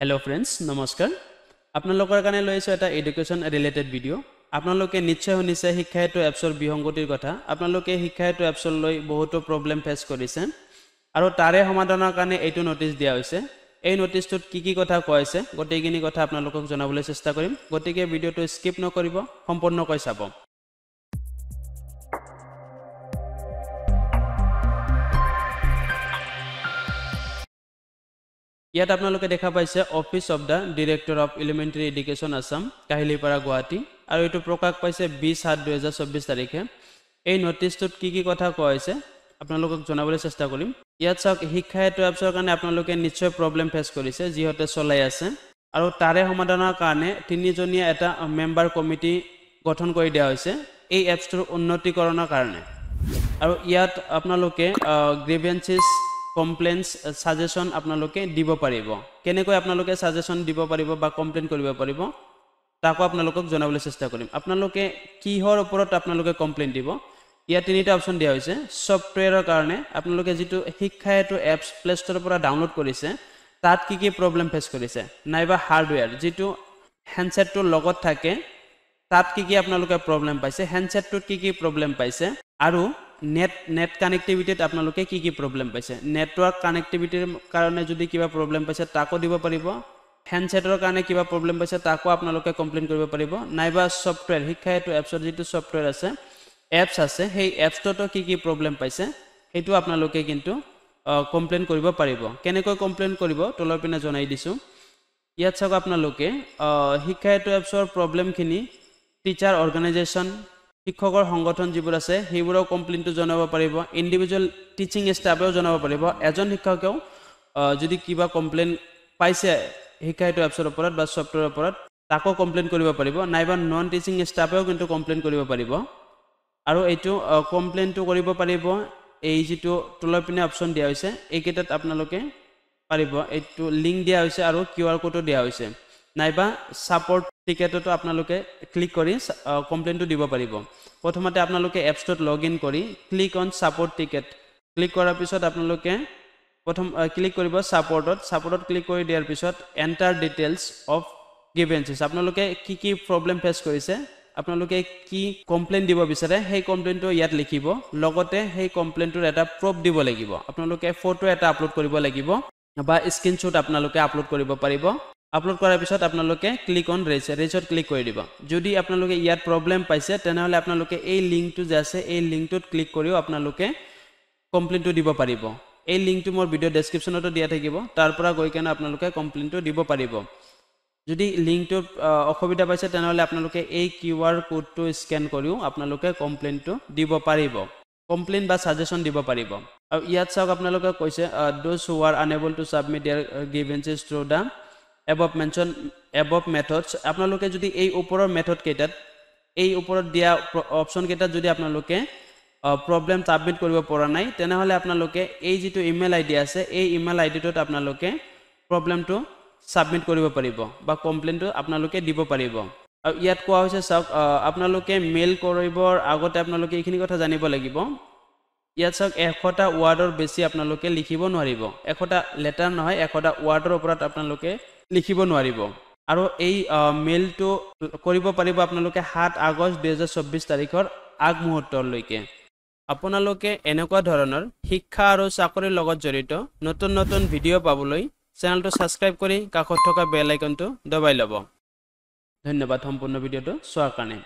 hello friends नमस्कार आपनालोকৰ কাৰণে লৈছো এটা এডুকেশন ৰিলেটেড ভিডিও আপোনালোকে নিশ্চয় শুনিছে শিক্ষা হেতু এপছৰ বিহংগতিৰ কথা আপোনালোকে শিক্ষা হেতু এপছৰ লৈ বহুত প্ৰবলেম ফেস কৰিছে আৰু তাৰে সমাধানৰ কাৰণে এইটো নোটিস দিয়া হৈছে এই নোটিসটোত কি কথা কৈছে গটেইখিনি কথা আপোনালোকক জনাবলৈ চেষ্টা কৰিম গটেইকে ভিডিওটো স্কিপ নকৰিব সম্পূৰ্ণকৈ চাব ইয়াত আপোনালোকে দেখা পাইছে office of the director of elementary education Assam Kahilipara Guwahati আৰু এটো প্ৰকাশ পাইছে 20/7/2024 তাৰিখে এই নোটিসটোত কি কথা কৈছে আপোনালোকক জনাবলৈ চেষ্টা কৰিম ইয়াত চাওক শিক্ষা হেতু এপছৰ কাৰণে আপোনালোকে নিশ্চয় প্ৰবলেম ফেস কৰিছে যিহতে চলাই আছে আৰু তাৰে সমাধানৰ কাৰণে তিনিজনীয়া এটা মেম্বাৰ কমিটি গঠন কৰি দিয়া হৈছে এই এপছটোৰ উন্নতিকৰণৰ কাৰণে আৰু ইয়াত আপোনালোকে গ্ৰিভেন্সেস কমপ্লেইন্স সাজেশন আপোনালোকে দিব পাৰিব কেনেকৈ আপোনালোকে সাজেশন দিব পাৰিব বা কমপ্লেইন কৰিব পাৰিব তাকো আপোনালোকক জনাবলৈ চেষ্টা কৰিম আপোনালোকে কিহৰ ওপৰত আপোনালোকে কমপ্লেইন দিব ইয়া তিনিটা অপচন দিয়া হৈছে সফটওয়্যাৰৰ কাৰণে আপোনালোকে যেটো শিক্ষা হেতু এপছ প্লে ষ্টৰৰ পৰা ডাউনলোড কৰিছে তাত কি প্ৰবলেম ফেস কৰিছে নাইবা হাৰ্ডওয়্যাৰ যেটো হ্যান্ডসেটটোৰ লগত থাকে তাত কি আপোনালোকে প্ৰবলেম পাইছে হ্যান্ডসেটটোত কি প্ৰবলেম পাইছে আৰু নেট কানেক্টিভিটিত আপোনালোকে কি প্ৰবলেম পাইছে নেটৱৰ্ক কানেক্টিভিটিৰ কাৰণে যদি কিবা প্ৰবলেম পাইছে তাকো দিব পাৰিব হ্যান্ডসেটৰ কাৰণে কিবা প্ৰবলেম পাইছে তাকো আপোনালোকে কমপ্লেইন কৰিব পাৰিব নাইবা সফটওয়্যাৰ শিক্ষা হেতু এপছৰ যেটো সফটওয়্যাৰ আছে এপছ আছে সেই এপছটো কি প্ৰবলেম পাইছে হেতু আপোনালোকে কিন্তু কমপ্লেইন কৰিব পাৰিব কেনেকৈ কমপ্লেইন কৰিব তলৰ পিনে জনাই দিছো ইয়াত চাওক আপোনালোকে শিক্ষা হেতু এপছৰ প্ৰবলেমখিনি টিচাৰ অৰ্গানাইজেচন শিক্ষকৰ সংগঠন যিবোৰ আছে হেবোৰৰ কমপ্লেইনটো জনাব পাৰিব ইন্ডিভিজুৱেল টিচিং ষ্টাফেও জনাব পাৰিব এজন শিক্ষকেও যদি কিবা কমপ্লেইন পাইছে শিক্ষা হেতু এপছৰ ওপৰত বা সফটওয়্যাৰৰ ওপৰত তাকো কমপ্লেইন কৰিব পাৰিব নাইবা নন টিচিং ষ্টাফেও কিন্তু কমপ্লেইন কৰিব পাৰিব আৰু এইটো কমপ্লেইনটো কৰিব পাৰিব এই যেটো তলৰ পিনে অপচন দিয়া হৈছে এইকেইটাত আপোনালোকে পাৰিব এইটো লিংক দিয়া হৈছে আৰু কিউআৰ কোডো দিয়া হৈছে নাইবা সাপোৰ্ট টিকেটটো আপোনালোকে ক্লিক কৰি কমপ্লেইনটো দিব পাৰিব প্ৰথমতে আপোনালোকে এপছটোত লগইন কৰি click on support ticket click কৰাৰ পিছত আপোনালোকে প্ৰথম ক্লিক কৰিব সাপোৰ্টত ক্লিক কৰি দিয়াৰ পিছত এন্টাৰ ডিটেইলছ অফ গ্ৰিভেন্সেস আপোনালোকে কি প্ৰবলেম ফেস কৰিছে আপোনালোকে কি কমপ্লেইন দিব বিচাৰে সেই কমপ্লেইনটো ইয়াত লিখিব লগতে সেই কমপ্লেইনটোৰ এটা প্ৰুফ দিব লাগিব আপোনালোকে ফটো এটা আপলোড কৰিব লাগিব বা স্ক্ৰিনশ্বট আপোনালোকে আপলোড কৰিব পাৰিব আপলোড কৰাৰ পিছত আপোনালোকে ক্লিক অন ৰেজত ক্লিক কৰি দিব যদি আপোনালোকে ইয়াত প্ৰবলেম পাইছে তেনেহলে আপোনালোকে এই লিংকটো যে আছে এই লিংকটোত ক্লিক কৰিও আপোনালোকে কমপ্লেইনটো দিব পাৰিব এই লিংকটো মোৰ ভিডিও ডেসক্ৰিপচনতো দিয়া থাকিব তাৰ পৰা গৈ কেনে আপোনালোকে কমপ্লেইনটো দিব পাৰিব যদি লিংকটো অসুবিধা পাইছে তেনেহলে আপোনালোকে এই কিউআৰ কোডটো স্ক্যান কৰিও আপোনালোকে কমপ্লেইনটো দিব পাৰিব কমপ্লেইন বা সাজেশন দিব পাৰিব আৰু ইয়াত চাওক আপোনালোকে কৈছে those who are unable to submit their grievances through the above methods আপোনালোকে যদি এই ওপৰৰ মেথড কেইটাত এই ওপৰত দিয়া অপচন কেইটাত যদি আপোনালোকে প্ৰবলেম সাবমিট কৰিব পৰা নাই তেনেহলে আপোনালোকে এই যেটো ইমেইল আইডি আছে এই ইমেইল আইডিটোত আপোনালোকে প্ৰবলেমটো সাবমিট কৰিব পাৰিব বা কমপ্লেইনটো আপোনালোকে দিব পাৰিব আৰু ইয়াত কোৱা হৈছে চাওক আপোনালোকে মেইল কৰিবৰ আগতে আপোনালোকে এইখিনি কথা জানিব লাগিব ইয়াত চাওক 100টা ওয়াৰ্ডৰ বেছি আপোনালোকে লিখিব নোৱাৰিব 100টা লেটাৰ নহয় 100টা ওয়াৰ্ডৰ ওপৰত আপোনালোকে লিখিব নোৱাৰিব আৰু এই মেইলটো কৰিব পাৰিব আপোনালোকে 7 আগষ্ট 2024 তাৰিখৰ আগ মুহূৰ্তলৈকে আপোনালোকে এনেকুৱা ধৰণৰ শিক্ষা আৰু চাকৰিৰ লগত জড়িত নতুন ভিডিও পাবলৈ চেনেলটো সাবস্ক্ৰাইব কৰি কাষত থকা বেল আইকনটো দবাই ল'ব ধন্যবাদ সম্পূৰ্ণ ভিডিওটো চোৱাৰ কাৰণে